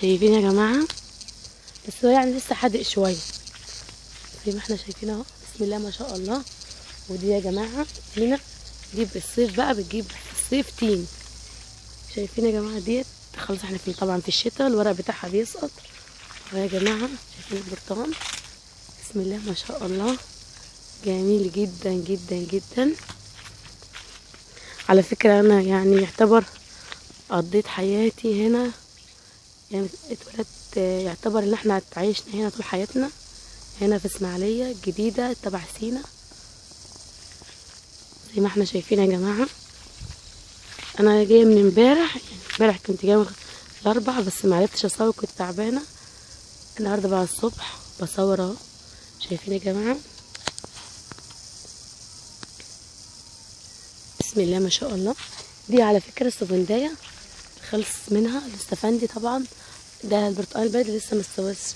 شايفين يا جماعه؟ بس هو يعني لسه حادق شويه زي ما احنا شايفين اهو. بسم الله ما شاء الله. ودي يا جماعه تينه، دي بالصيف بقى بتجيب في الصيف تين. شايفين يا جماعه ديت؟ خلاص احنا طبعا في الشتاء الورق بتاعها بيسقط. ويا جماعه شايفين البرتقال؟ بسم الله ما شاء الله، جميل جدا جدا جدا. على فكره انا يعني يعتبر قضيت حياتي هنا، يعني اتولدت، يعتبر ان احنا عايشنا هنا طول حياتنا، هنا في اسماعيليه الجديده تبع سينا زي ما احنا شايفين يا جماعه. انا جايه من امبارح، يعني امبارح كنت جايه من الاربع بس ما عرفتش اصور كنت تعبانه. النهارده بقى الصبح بصور اهو. شايفين يا جماعه؟ بسم الله ما شاء الله. دي على فكره السفنديه خلص منها الاستفندي طبعا. ده البرتقال البلدي لسه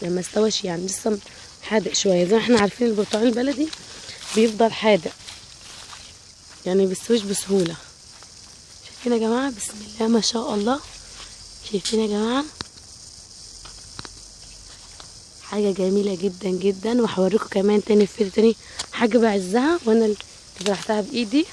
ما استواش يعني لسه حادق شويه. زي ما احنا عارفين البرتقال البلدي بيفضل حادق يعني بيستويش بسهوله. شايفين يا جماعه؟ بسم الله ما شاء الله. شايفين يا جماعه؟ حاجه جميله جدا جدا. وهوريكم كمان تاني في تاني حاجه بعزها وانا اللي زرعتها بايدي.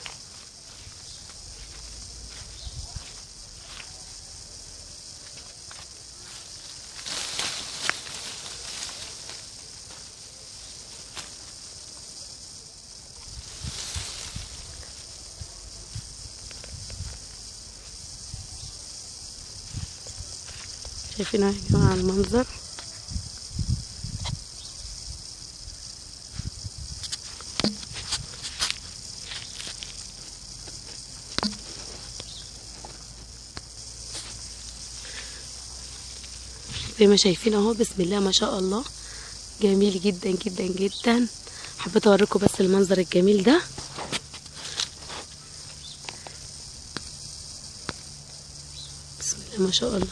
شايفين يا جماعه المنظر؟ زي ما شايفين اهو. بسم الله ما شاء الله، جميل جدا جدا جدا. حبيت اوريكم بس المنظر الجميل ده. بسم الله ما شاء الله.